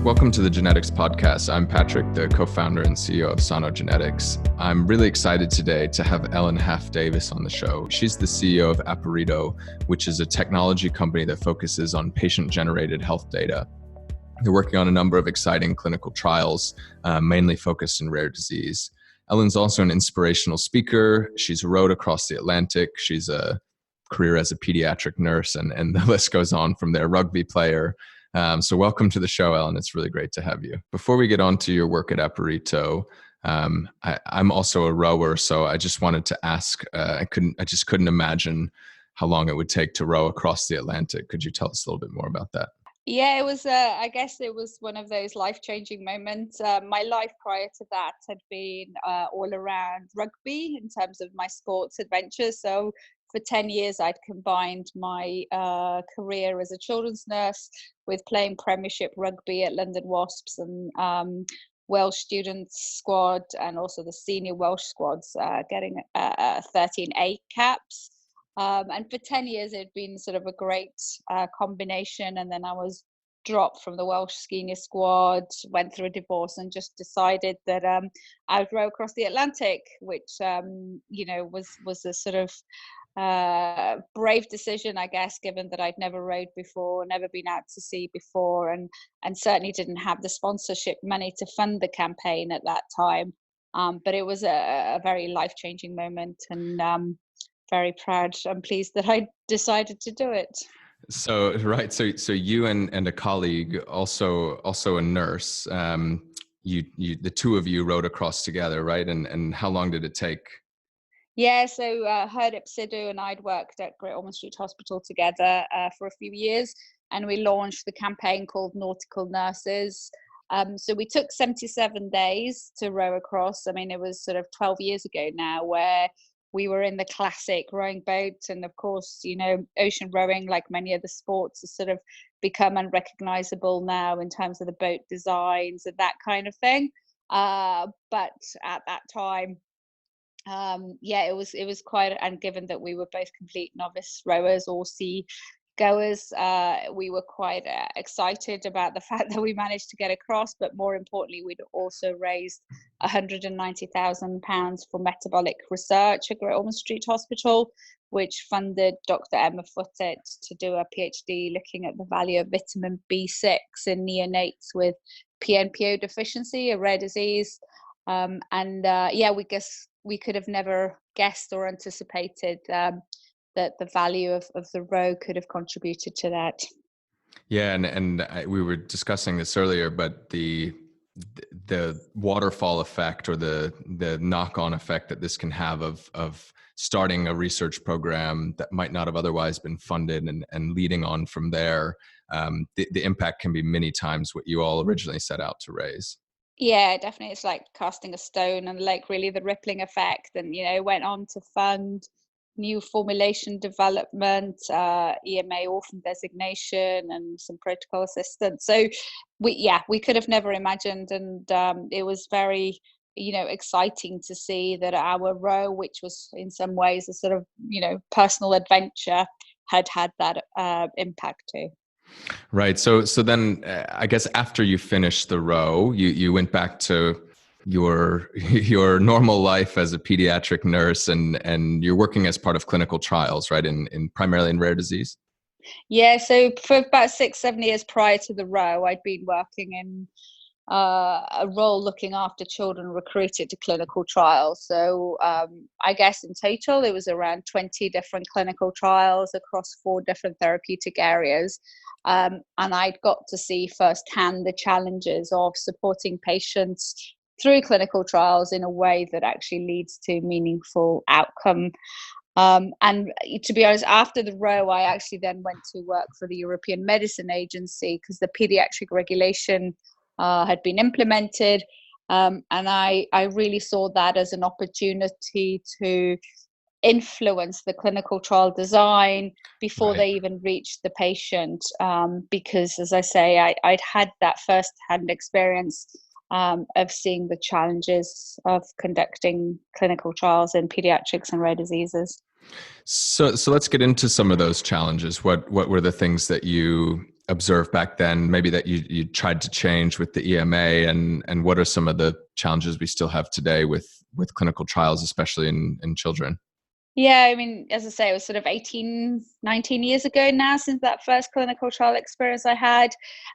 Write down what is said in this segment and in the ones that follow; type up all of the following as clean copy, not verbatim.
Welcome to the Genetics Podcast. I'm Patrick, the co-founder and CEO of Sano Genetics. I'm really excited today to have Elin Haf Davies on the show. She's the CEO of Aparito, which is a technology company that focuses on patient-generated health data. They're working on a number of exciting clinical trials, mainly focused in rare disease. Elin's also an inspirational speaker. She's rowed across the Atlantic. She's a career as a pediatric nurse, and the list goes on from there, rugby player. So welcome to the show, Elin. It's really great to have you. Before we get on to your work at Aparito, I'm also a rower, so I just wanted to ask, I just couldn't imagine how long it would take to row across the Atlantic. Could you tell us a little bit more about that? Yeah, it was, I guess it was one of those life-changing moments. My life prior to that had been all around rugby in terms of my sports adventures. So for 10 years, I'd combined my career as a children's nurse with playing Premiership rugby at London Wasps and Welsh students squad, and also the senior Welsh squads, getting 13A caps. And for 10 years, it had been sort of a great combination. And then I was dropped from the Welsh senior squad, went through a divorce, and just decided that I would row across the Atlantic, which, was a sort of brave decision, I guess, given that I'd never rowed before, never been out to sea before, and certainly didn't have the sponsorship money to fund the campaign at that time. But it was a very life-changing moment, and very proud and pleased that I decided to do it. So, right. So you and a colleague, also a nurse, the two of you rowed across together, right? And how long did it take? Yeah, so Herdip Sidhu and I'd worked at Great Ormond Street Hospital together for a few years, and we launched the campaign called Nautical Nurses. So we took 77 days to row across. I mean, it was sort of 12 years ago now, where we were in the classic rowing boat. And of course, ocean rowing, like many other sports, has sort of become unrecognizable now in terms of the boat designs and that kind of thing. But at that time, it was quite, and given that we were both complete novice rowers or sea goers, we were quite excited about the fact that we managed to get across. But more importantly, we'd also raised £190,000 for metabolic research at Great Ormond Street Hospital, which funded Dr. Emma Footet to do a PhD looking at the value of vitamin B6 in neonates with PNPO deficiency, a rare disease. We could have never guessed or anticipated that the value of the row could have contributed to that. Yeah, and we were discussing this earlier, but the waterfall effect, or the knock-on effect that this can have of starting a research program that might not have otherwise been funded and leading on from there, the impact can be many times what you all originally set out to raise. Yeah, definitely. It's like casting a stone, and like really the rippling effect, and went on to fund new formulation development, EMA orphan designation, and some protocol assistance. So we could have never imagined, and it was very exciting to see that our row, which was in some ways a sort of personal adventure, had that impact too. Right. So then I guess after you finished the row, you went back to your normal life as a pediatric nurse, and you're working as part of clinical trials, right? In primarily in rare disease. Yeah. So for about 6-7 years prior to the row, I'd been working in a role looking after children recruited to clinical trials. So I guess in total it was around 20 different clinical trials across 4 different therapeutic areas. And I'd got to see firsthand the challenges of supporting patients through clinical trials in a way that actually leads to meaningful outcome. And to be honest, after the row, I actually then went to work for the European Medicine Agency, because the pediatric regulation had been implemented. And I really saw that as an opportunity to influence the clinical trial design before Right. they even reached the patient. Because, as I say, I'd had that first-hand experience of seeing the challenges of conducting clinical trials in pediatrics and rare diseases. So let's get into some of those challenges. What were the things that you observe back then, maybe that you tried to change with the EMA, and what are some of the challenges we still have today with clinical trials, especially in children? Yeah, I mean, as I say, it was sort of 18, 19 years ago now since that first clinical trial experience I had.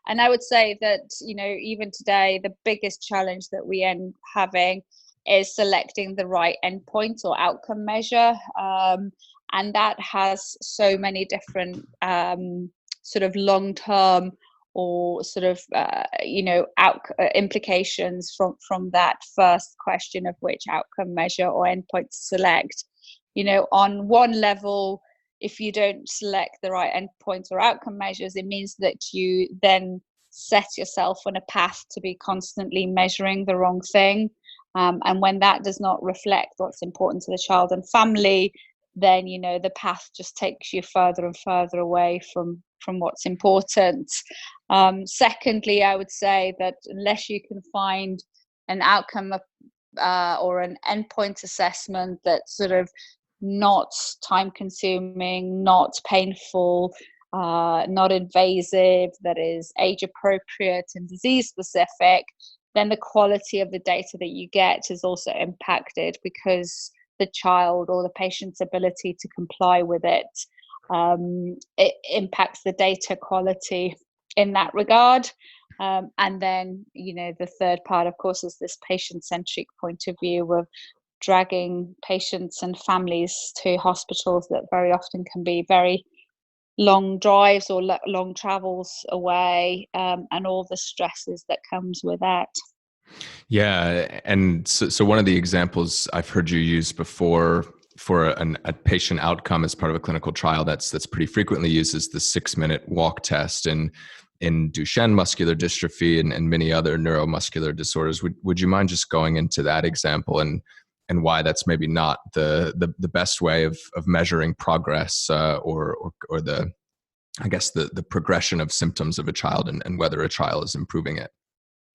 And I would say that, even today, the biggest challenge that we end having is selecting the right endpoint or outcome measure. And that has so many different sort of long-term or sort of, implications from that first question of which outcome measure or endpoint to select. On one level, if you don't select the right endpoints or outcome measures, it means that you then set yourself on a path to be constantly measuring the wrong thing. And when that does not reflect what's important to the child and family, then, the path just takes you further and further away from what's important. Secondly, I would say that unless you can find an outcome or an endpoint assessment that's sort of not time consuming, not painful, not invasive, that is age appropriate and disease specific, then the quality of the data that you get is also impacted because the child or the patient's ability to comply with it impacts the data quality in that regard. And then, the third part, of course, is this patient-centric point of view of dragging patients and families to hospitals that very often can be very long drives or long travels away, and all the stresses that comes with that. Yeah, and so one of the examples I've heard you use before for a patient outcome as part of a clinical trial that's pretty frequently used is the 6-minute walk test in Duchenne muscular dystrophy and many other neuromuscular disorders. Would you mind just going into that example and why that's maybe not the best way of measuring progress or the, I guess, the progression of symptoms of a child and whether a child is improving it?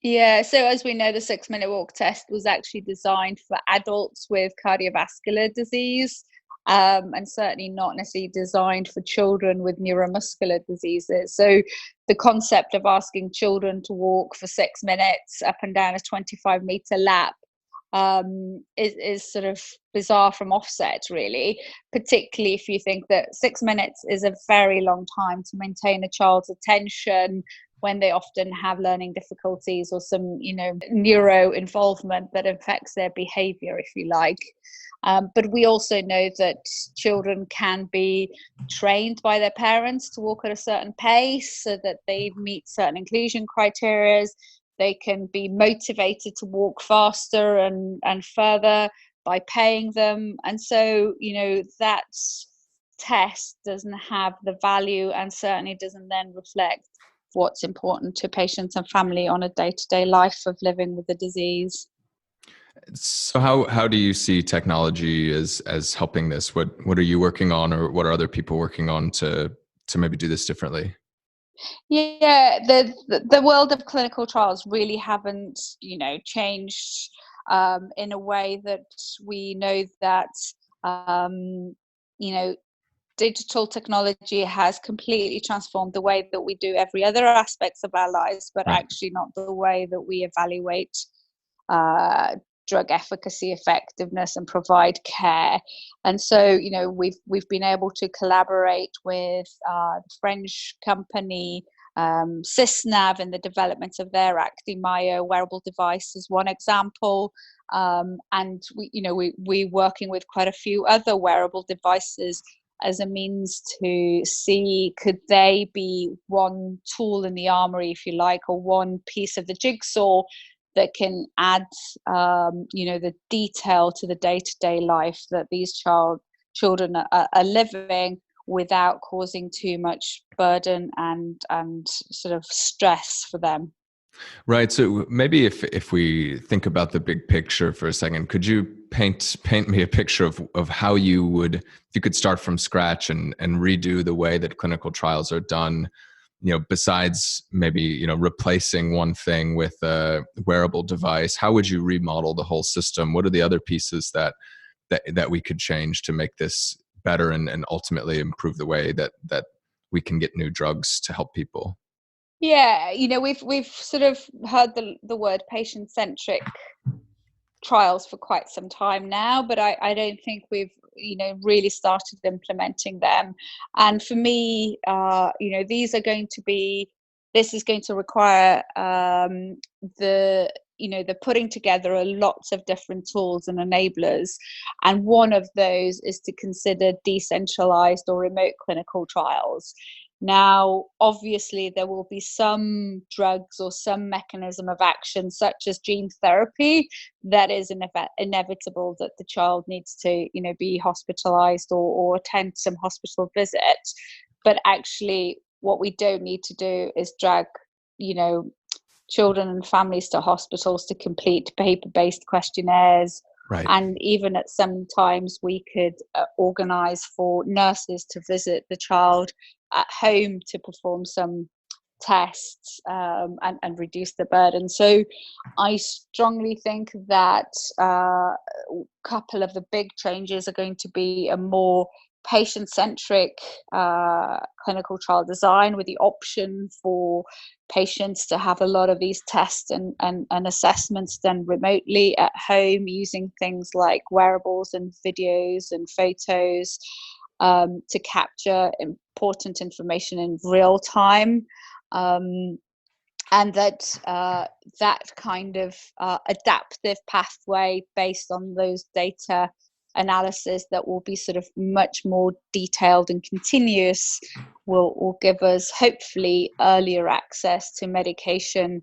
Yeah, so as we know, the 6-minute walk test was actually designed for adults with cardiovascular disease, and certainly not necessarily designed for children with neuromuscular diseases. So the concept of asking children to walk for 6 minutes up and down a 25-meter lap is sort of bizarre from offset, really, particularly if you think that 6 minutes is a very long time to maintain a child's attention when they often have learning difficulties or some, neuro involvement that affects their behavior, if you like. But we also know that children can be trained by their parents to walk at a certain pace so that they meet certain inclusion criteria. They can be motivated to walk faster and further by paying them. And so, that test doesn't have the value and certainly doesn't then reflect what's important to patients and family on a day-to-day life of living with the disease. So how do you see technology as helping this? What are you working on, or what are other people working on to maybe do this differently? Yeah, the world of clinical trials really haven't, changed in a way that we know that, you know, digital technology has completely transformed the way that we do every other aspects of our lives, but Right. actually not the way that we evaluate uh, drug efficacy, effectiveness, and provide care. And so, we've been able to collaborate with the French company Sysnav in the development of their ActiMyo wearable device is one example. And we're working with quite a few other wearable devices as a means to see, could they be one tool in the armory, if you like, or one piece of the jigsaw that can add, the detail to the day-to-day life that these children are living without causing too much burden and sort of stress for them. Right. So maybe if we think about the big picture for a second, could you paint me a picture of how you would, if you could start from scratch and redo the way that clinical trials are done, besides maybe, replacing one thing with a wearable device, how would you remodel the whole system? What are the other pieces that we could change to make this better and ultimately improve the way that we can get new drugs to help people? Yeah, we've sort of heard the word patient-centric trials for quite some time now, but I don't think we've really started implementing them. And for me, this is going to require the putting together a lots of different tools and enablers, and one of those is to consider decentralized or remote clinical trials. Now, obviously, there will be some drugs or some mechanism of action, such as gene therapy, that is inevitable that the child needs to, be hospitalized or attend some hospital visit. But actually, what we don't need to do is drag, children and families to hospitals to complete paper-based questionnaires. Right. And even at some times we could organize for nurses to visit the child at home to perform some tests, and reduce the burden. So I strongly think that a couple of the big changes are going to be a more patient-centric clinical trial design, with the option for patients to have a lot of these tests and assessments done remotely at home, using things like wearables and videos and photos to capture important information in real time. And that kind of adaptive pathway based on those data analysis that will be sort of much more detailed and continuous will give us hopefully earlier access to medication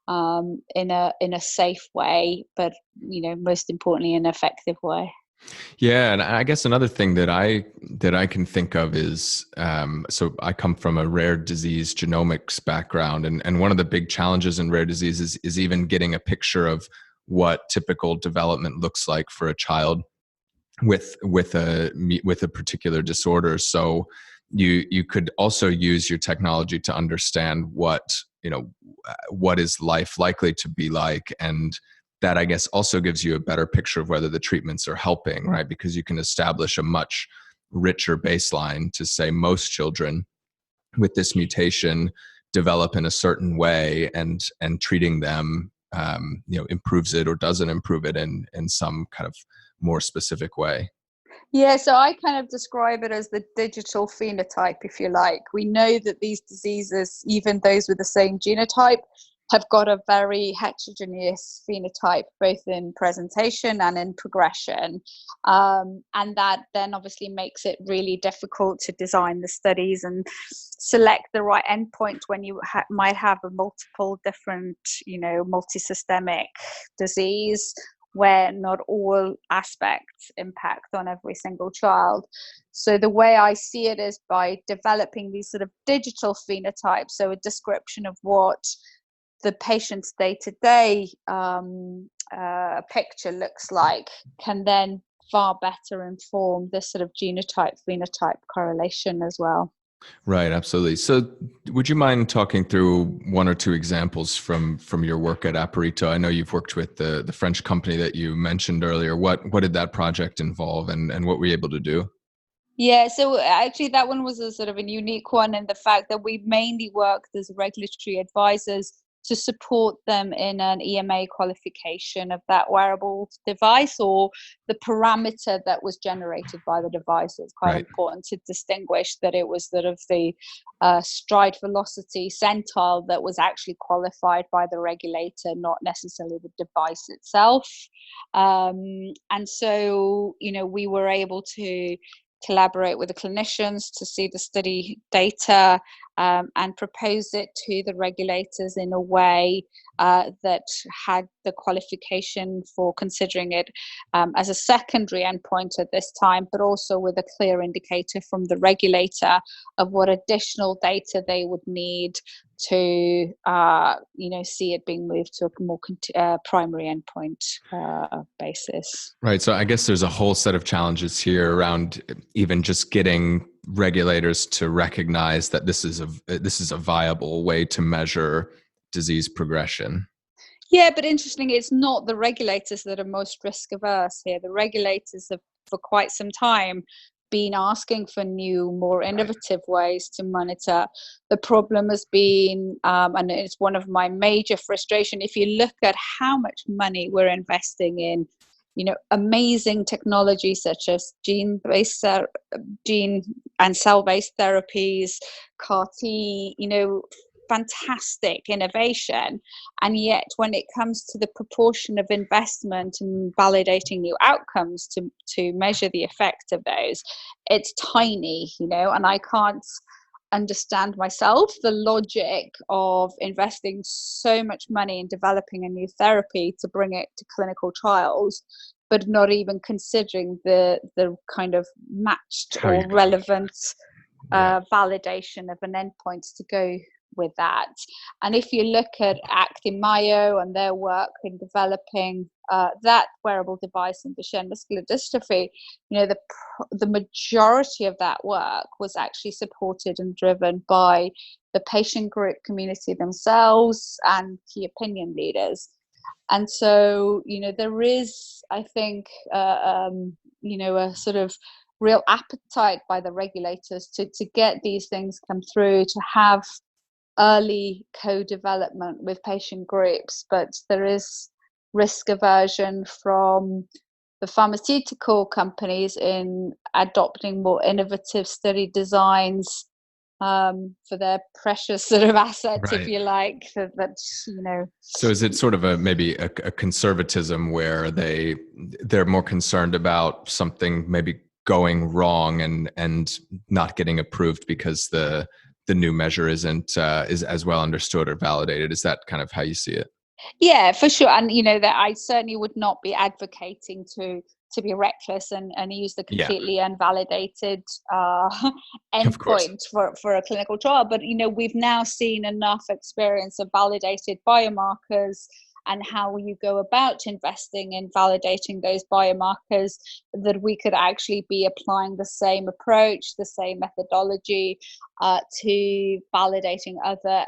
in a safe way, but most importantly, an effective way. Yeah, and I guess another thing that I can think of is, so I come from a rare disease genomics background, and one of the big challenges in rare diseases is even getting a picture of what typical development looks like for a child with a particular disorder. So you could also use your technology to understand what is life likely to be like, and that, I guess, also gives you a better picture of whether the treatments are helping, right? Because you can establish a much richer baseline to say most children with this mutation develop in a certain way, and treating them improves it or doesn't improve it in some kind of more specific way. Yeah, so I kind of describe it as the digital phenotype, if you like. We know that these diseases, even those with the same genotype, have got a very heterogeneous phenotype, both in presentation and in progression. And that then obviously makes it really difficult to design the studies and select the right endpoint when you might have a multiple different, multisystemic disease, where not all aspects impact on every single child. So the way I see it is by developing these sort of digital phenotypes, so a description of what the patient's day-to-day picture looks like, can then far better inform this sort of genotype-phenotype correlation as well. Right, absolutely. So would you mind talking through one or two examples from your work at Aparito? I know you've worked with the French company that you mentioned earlier. What did that project involve, and what were you able to do? Yeah, so actually that one was a sort of a unique one in the fact that we mainly worked as regulatory advisors to support them in an EMA qualification of that wearable device, or the parameter that was generated by the device. It's quite Right. important to distinguish that it was sort of the stride velocity centile that was actually qualified by the regulator, not necessarily the device itself. And so, we were able to collaborate with the clinicians to see the study data, and propose it to the regulators in a way that had the qualification for considering it as a secondary endpoint at this time, but also with a clear indicator from the regulator of what additional data they would need to see it being moved to a more primary endpoint basis. Right. So I guess there's a whole set of challenges here around even just getting regulators to recognize that this is a viable way to measure disease progression. Yeah, but interestingly, it's not the regulators that are most risk averse here. The regulators have, for quite some time, been asking for new, more innovative ways to monitor. The problem has been, and it's one of my major frustration, if you look at how much money we're investing in, amazing technology such as gene and cell-based therapies, CAR T, fantastic innovation, and yet when it comes to the proportion of investment and validating new outcomes to measure the effect of those, it's tiny, and I can't understand myself the logic of investing so much money in developing a new therapy to bring it to clinical trials, but not even considering the kind of matched or relevant validation of an endpoint to go with that. And if you look at Actimio and their work in developing that wearable device in Duchenne muscular dystrophy, the majority of that work was actually supported and driven by the patient group community themselves and key opinion leaders. And so, there is, I think, a sort of real appetite by the regulators to get these things come through, to have early co-development with patient groups, but there is risk aversion from the pharmaceutical companies in adopting more innovative study designs for their precious sort of assets, if you like. So is it sort of maybe a conservatism where they're more concerned about something maybe going wrong and not getting approved because the new measure isn't is as well understood or validated? Is that kind of how you see it? Yeah, for sure. And that I certainly would not be advocating to be reckless and use the completely unvalidated endpoint for a clinical trial. But we've now seen enough experience of validated biomarkers and how you go about investing in validating those biomarkers that we could actually be applying the same approach, the same methodology to validating other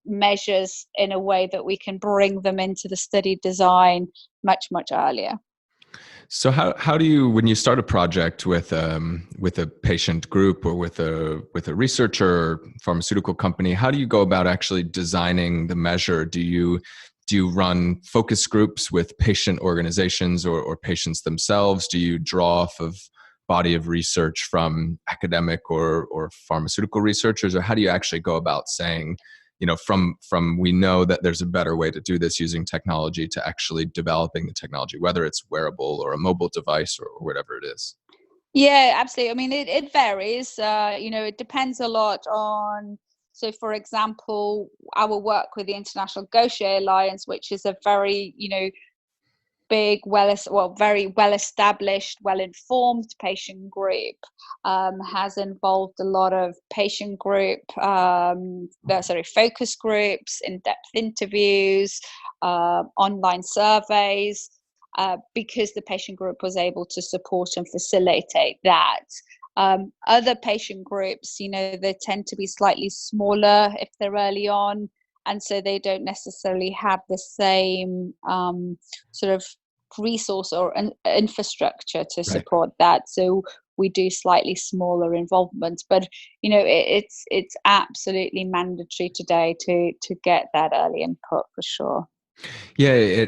measures in a way that we can bring them into the study design much, much earlier. So how do you, when you start a project with a patient group or with a researcher or pharmaceutical company, how do you go about actually designing the measure? Do you run focus groups with patient organizations or patients themselves? Do you draw off of body of research from academic or pharmaceutical researchers? Or how do you actually go about saying, from we know that there's a better way to do this using technology to actually developing the technology, whether it's wearable or a mobile device or whatever it is? Yeah, absolutely. I mean, it varies. It depends a lot on. So, for example, our work with the International Gaucher Alliance, which is a very, big, very well-established, well-informed patient group, has involved a lot of patient group, focus groups, in-depth interviews, online surveys, because the patient group was able to support and facilitate that. Other patient groups, they tend to be slightly smaller if they're early on, and so they don't necessarily have the same sort of resource or infrastructure to support that. So we do slightly smaller involvement, but it's absolutely mandatory today to get that early input for sure. Yeah,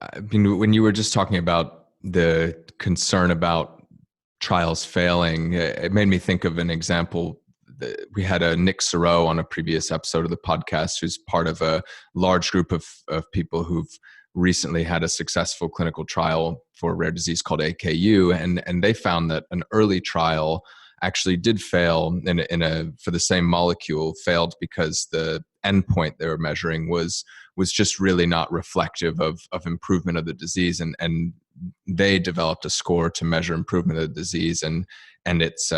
I mean, when you were just talking about the concern about trials failing, it made me think of an example. We had a Nick Serow on a previous episode of the podcast, who's part of a large group of people who've recently had a successful clinical trial for a rare disease called AKU, and they found that an early trial actually did fail for the same molecule, failed because the endpoint they were measuring was just really not reflective of improvement of the disease, and they developed a score to measure improvement of the disease, and it's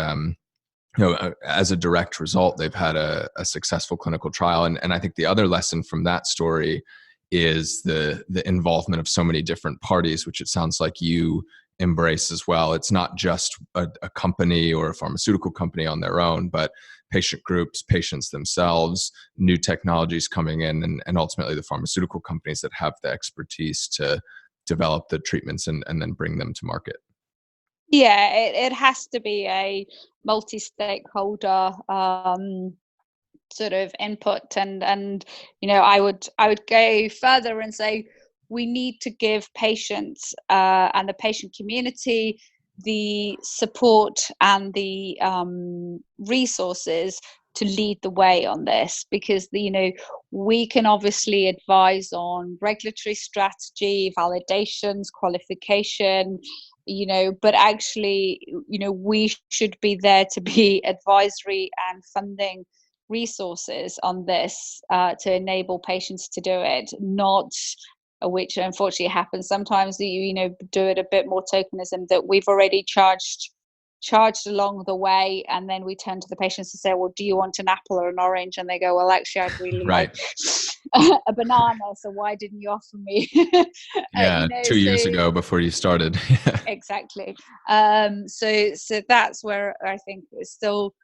as a direct result, they've had a successful clinical trial. And I think the other lesson from that story is the involvement of so many different parties, which it sounds like you embrace as well. It's not just a company or a pharmaceutical company on their own, but patient groups, patients themselves, new technologies coming in, and ultimately the pharmaceutical companies that have the expertise to develop the treatments and then bring them to market. Yeah, it has to be a multi-stakeholder sort of input, and I would go further and say we need to give patients and the patient community the support and the resources to lead the way on this, because we can obviously advise on regulatory strategy, validations, qualification, but actually we should be there to be advisory and funding resources on this to enable patients to do it, not which unfortunately happens sometimes, that you do it a bit more tokenism, that we've already charged along the way, and then we turn to the patients to say, well, do you want an apple or an orange? And they go, well, actually I'd really like Right. a banana, so why didn't you offer me Yeah, 2 years ago before you started. exactly. So that's where I think there's still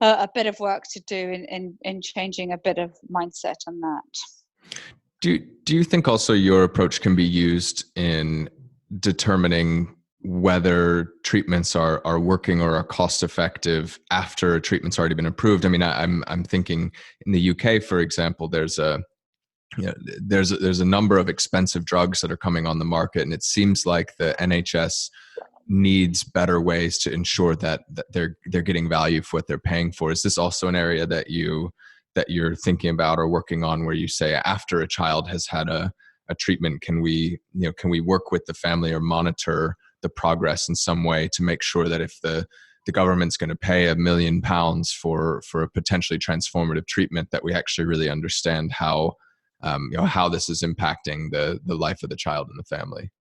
a bit of work to do in changing a bit of mindset on that. Do you think also your approach can be used in determining whether treatments are working or are cost effective after a treatment's already been approved? I mean, I'm thinking in the UK, for example, there's a number of expensive drugs that are coming on the market, and it seems like the NHS needs better ways to ensure that they're getting value for what they're paying for. Is this also an area that you're thinking about or working on, where you say after a child has had a treatment, can we work with the family or monitor the progress in some way to make sure that if the government's going to pay £1 million for a potentially transformative treatment, that we actually really understand how this is impacting the life of the child and the family?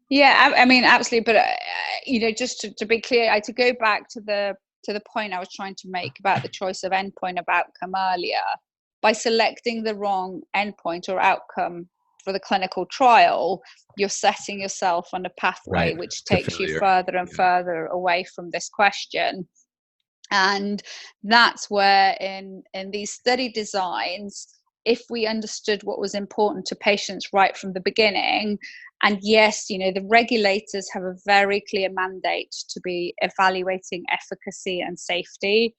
Yeah, I mean, absolutely. But just to be clear, to go back to the point I was trying to make about the choice of endpoint of outcome earlier, by selecting the wrong endpoint or outcome for the clinical trial, you're setting yourself on a pathway Right. which To takes you failure. further and further away from this question. And that's where in these study designs, if we understood what was important to patients right from the beginning, and yes, the regulators have a very clear mandate to be evaluating efficacy and safety,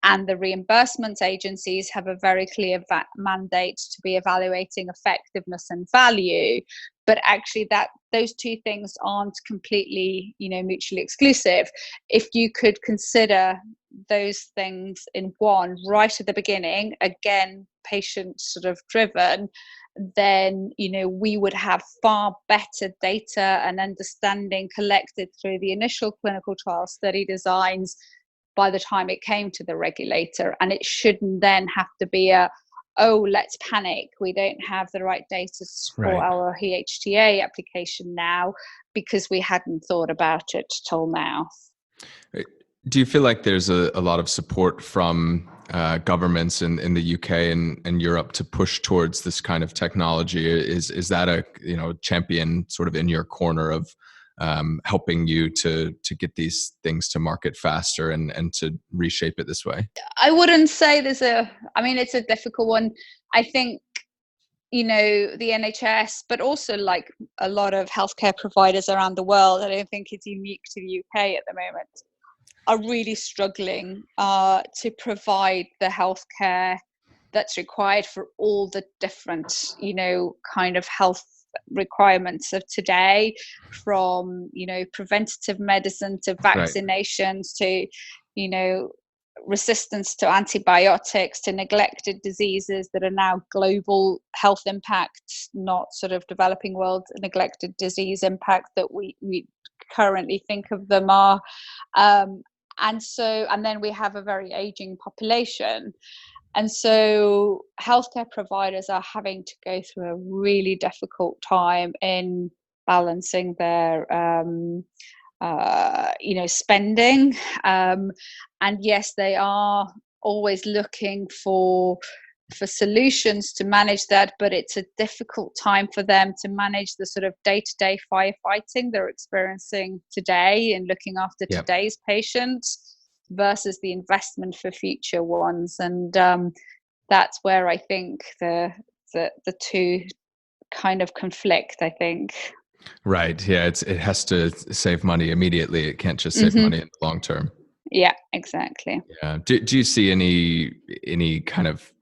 and the reimbursement agencies have a very clear mandate to be evaluating effectiveness and value. But actually those two things aren't completely mutually exclusive. If you could consider those things in one right at the beginning, again patient sort of driven, then we would have far better data and understanding collected through the initial clinical trial study designs by the time it came to the regulator. And it shouldn't then have to be let's panic, we don't have the right data for Right. our HTA application now, because we hadn't thought about it till now. Do you feel like there's a lot of support from governments in the UK and Europe to push towards this kind of technology? Is that a champion sort of in your corner of helping you to get these things to market faster and to reshape it this way? I wouldn't say it's a difficult one. I think the NHS, but also like a lot of healthcare providers around the world, I don't think it's unique to the UK at the moment, are really struggling to provide the healthcare that's required for all the different, kind of health requirements of today, from, preventative medicine to Right. vaccinations to, resistance to antibiotics to neglected diseases that are now global health impacts, not sort of developing world neglected disease impact that we currently think of them are. And then we have a very aging population. And so healthcare providers are having to go through a really difficult time in balancing their, spending. And yes, they are always looking for solutions to manage that, but it's a difficult time for them to manage the sort of day-to-day firefighting they're experiencing today and looking after Yep. today's patients versus the investment for future ones. And that's where I think the two kind of conflict, I think. Right. Yeah. It has to save money immediately. It can't just save Hmm. money in the long term. Yeah, exactly. Yeah. Do you see any kind of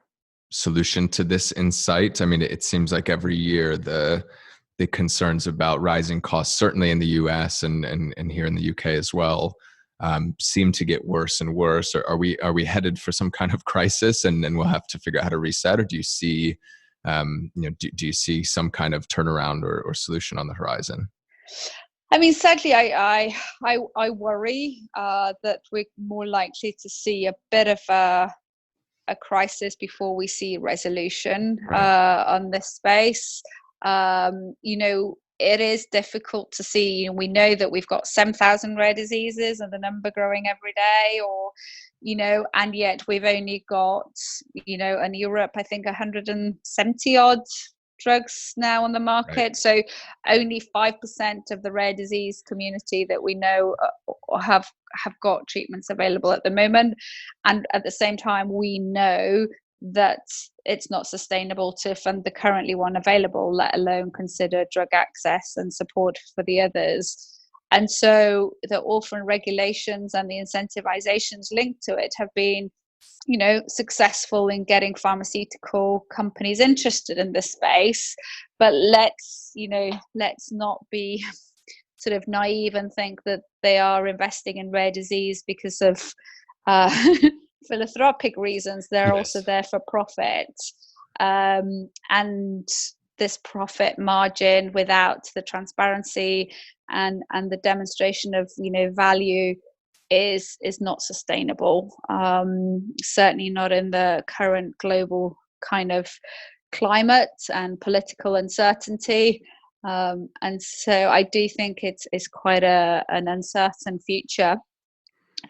solution to this insight? I mean, it seems like every year the concerns about rising costs, certainly in the US and here in the UK as well, seem to get worse and worse. Are we headed for some kind of crisis and we'll have to figure out how to reset? Or do you see do you see some kind of turnaround or solution on the horizon? I mean, sadly, I worry that we're more likely to see a bit of a crisis before we see resolution Right. on this space. It is difficult to see. We know that we've got 7,000 rare diseases and the number growing every day, and yet we've only got, in Europe, I think 170 odd drugs now on the Right. market. So only 5% of the rare disease community that we know have got treatments available at the moment. And at the same time, we know that it's not sustainable to fund the currently one available, let alone consider drug access and support for the others. And so the orphan regulations and the incentivizations linked to it have been, successful in getting pharmaceutical companies interested in this space. But let's not be sort of naive and think that they are investing in rare disease because of uh, philanthropic reasons. They're also Yes. there for profit. And this profit margin without the transparency and the demonstration of value is not sustainable. Certainly not in the current global kind of climate and political uncertainty. And so I do think it's quite an uncertain future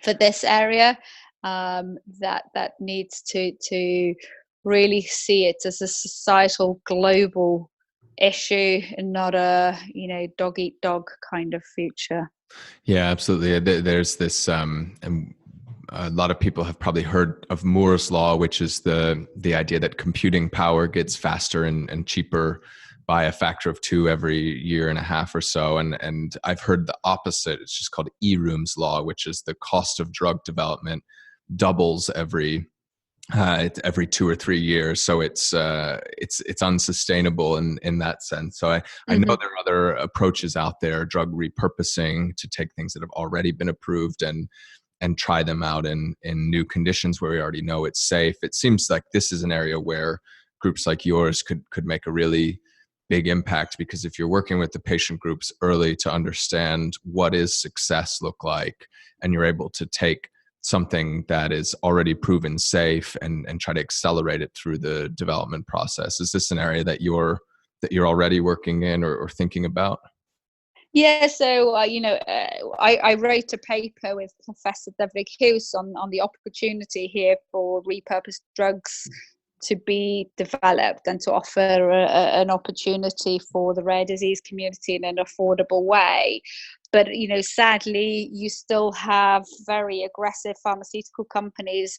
for this area, that needs to really see it as a societal global issue and not a dog eat dog kind of future. Yeah, absolutely. There's this, and a lot of people have probably heard of Moore's law, which is the idea that computing power gets faster and cheaper by a factor of two every year and a half or so. And I've heard the opposite. It's just called Eroom's law, which is the cost of drug development doubles every 2 or 3 years. So it's unsustainable in that sense. So I know Hmm. there are other approaches out there, drug repurposing, to take things that have already been approved and try them out in new conditions where we already know it's safe. It seems like this is an area where groups like yours could make a really big impact, because if you're working with the patient groups early to understand what is success look like, and you're able to take something that is already proven safe and try to accelerate it through the development process. Is this an area that you're already working in or thinking about? Yeah, so I wrote a paper with Professor David Hughes on the opportunity here for repurposed drugs to be developed and to offer an opportunity for the rare disease community in an affordable way. But sadly, you still have very aggressive pharmaceutical companies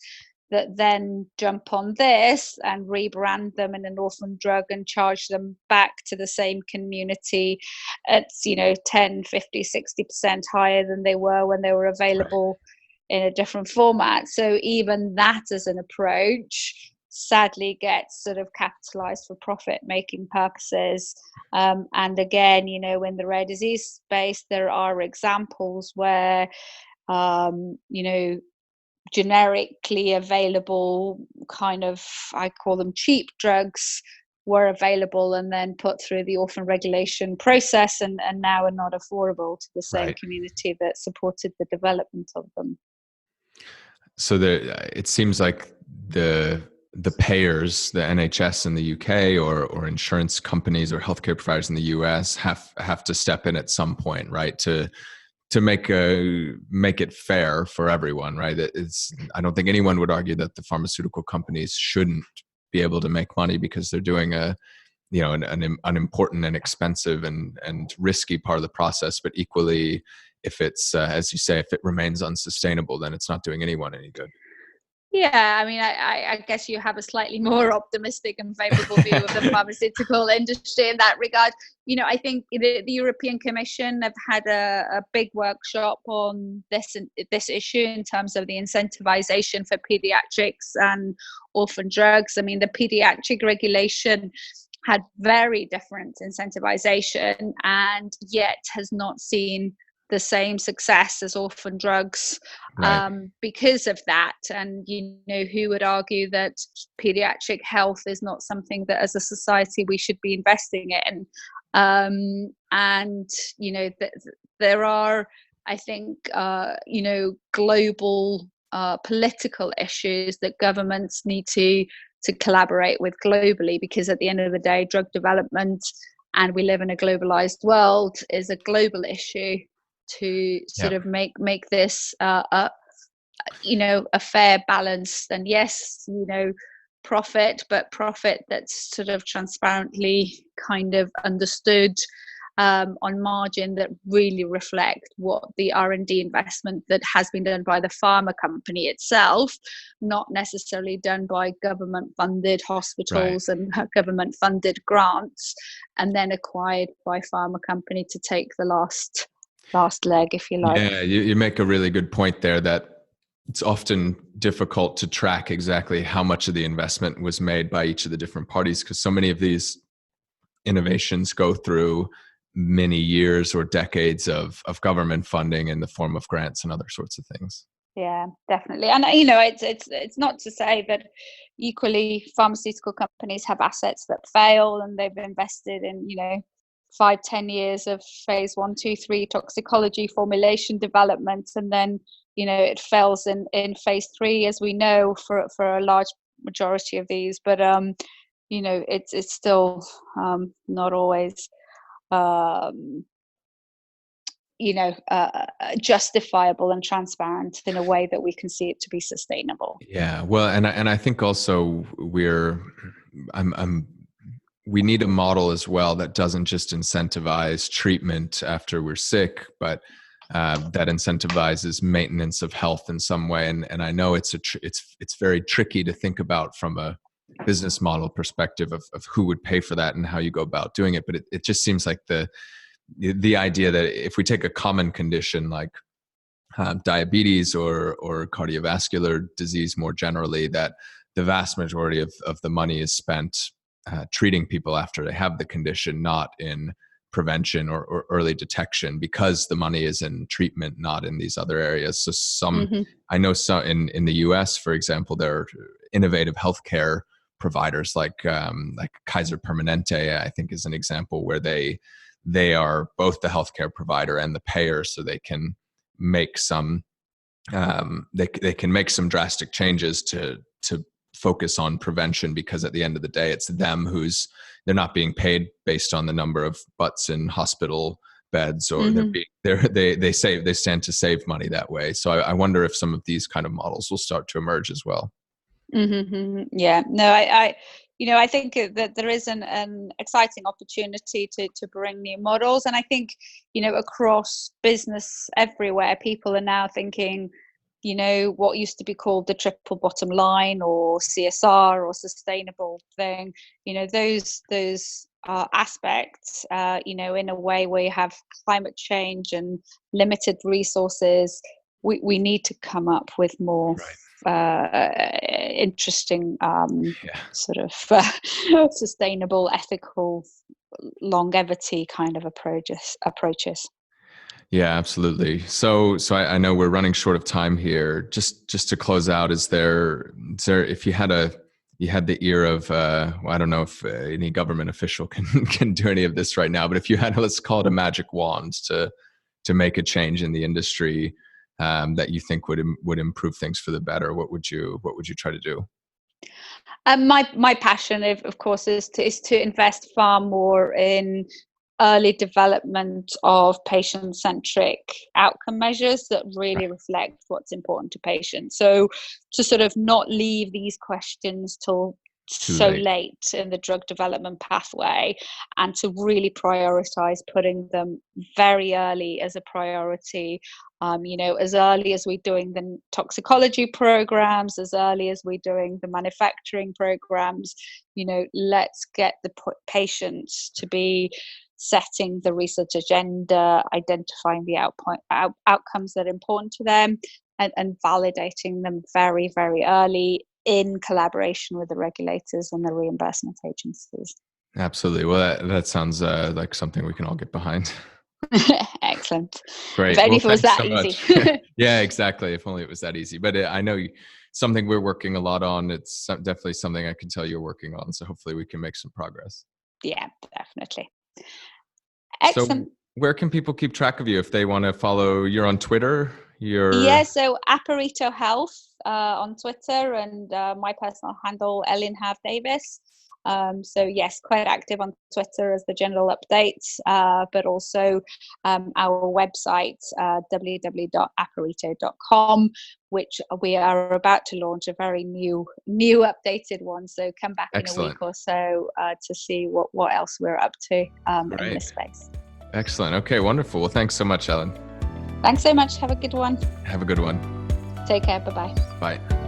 that then jump on this and rebrand them in an orphan drug and charge them back to the same community at 10, 50, 60% higher than they were when they were Right. available in a different format. So even that as an approach sadly gets sort of capitalized for profit making purposes. And again, in the rare disease space, there are examples where generically available kind of, I call them cheap drugs, were available and then put through the orphan regulation process and now are not affordable to the same Right. community that supported the development of them. So it seems like the payers, the NHS in the UK, or insurance companies or healthcare providers in the US have to step in at some point, right? To make it fair for everyone, right? I don't think anyone would argue that the pharmaceutical companies shouldn't be able to make money because they're doing an important and expensive and risky part of the process. But equally, if it's as you say, if it remains unsustainable, then it's not doing anyone any good. Yeah, I mean, I guess you have a slightly more optimistic and favorable view of the pharmaceutical industry in that regard. I think the European Commission have had a big workshop on this issue in terms of the incentivization for pediatrics and orphan drugs. I mean, the pediatric regulation had very different incentivization and yet has not seen the same success as orphan drugs Right. because of that. And who would argue that pediatric health is not something that as a society we should be investing in? And there are, I think, global political issues that governments need to collaborate with globally, because at the end of the day, drug development, and we live in a globalized world, is a global issue to sort of make this a fair balance. And yes, profit, but profit that's sort of transparently kind of understood on margin, that really reflect what the R&D investment that has been done by the pharma company itself, not necessarily done by government funded hospitals and government funded grants, and then acquired by pharma company to take the last leg, if you like. Yeah, you make a really good point there, that it's often difficult to track exactly how much of the investment was made by each of the different parties, because so many of these innovations go through many years or decades of government funding in the form of grants and other sorts of things. Yeah, definitely. And it's not to say that equally pharmaceutical companies have assets that fail, and they've invested in 5-10 years of phase 1, 2, 3 toxicology formulation development, and then it fails in phase 3, as we know, for a large majority of these. But it's still not always justifiable and transparent in a way that we can see it to be sustainable. Yeah, well, and I think also we need a model as well that doesn't just incentivize treatment after we're sick, but that incentivizes maintenance of health in some way. And I know it's very tricky to think about from a business model perspective of who would pay for that and how you go about doing it. But it just seems like the idea that if we take a common condition like diabetes or cardiovascular disease more generally, that the vast majority of the money is spent treating people after they have the condition, not in prevention or early detection, because the money is in treatment, not in these other areas. So I know some in the US, for example, there are innovative healthcare providers like Kaiser Permanente, I think, is an example where they are both the healthcare provider and the payer, so they can make some they can make some drastic changes to focus on prevention, because at the end of the day, it's them they're not being paid based on the number of butts in hospital beds, or they stand to save money that way. So I wonder if some of these kind of models will start to emerge as well. Yeah, no, I think that there is an exciting opportunity to bring new models. And I think, across business everywhere, people are now thinking, what used to be called the triple bottom line or CSR or sustainable thing, those aspects, in a way where you have climate change and limited resources, we need to come up with more interesting sort of sustainable, ethical, longevity kind of approaches. Yeah, absolutely. So I know we're running short of time here. Just to close out, is there if you had the ear of I don't know if any government official can do any of this right now, but if you had, let's call it a magic wand to make a change in the industry that you think would improve things for the better, what would you try to do? My passion, of course, is to invest far more in early development of patient-centric outcome measures that really reflect what's important to patients. So to sort of not leave these questions till late in the drug development pathway, and to really prioritize putting them very early as a priority. As early as we're doing the toxicology programs, as early as we're doing the manufacturing programs, let's get the patients to be setting the research agenda, identifying the outcomes that are important to them, and validating them very, very early in collaboration with the regulators and the reimbursement agencies. Absolutely. Well, that sounds like something we can all get behind. Excellent. Great. If only it was that easy. Yeah, exactly. If only it was that easy. But I know something we're working a lot on. It's definitely something I can tell you're working on. So hopefully we can make some progress. Yeah, definitely. Excellent. So where can people keep track of you if they want to follow? You're on Twitter? So Aparito Health on Twitter, and my personal handle, Elin Haf Davies. So yes, quite active on Twitter as the general updates, but also our website, www.aparito.com, which we are about to launch a very new updated one. So come back in a week or so to see what else we're up to in this space. Excellent. Okay, wonderful. Well, thanks so much, Elin. Thanks so much. Have a good one. Have a good one. Take care. Bye-bye. Bye.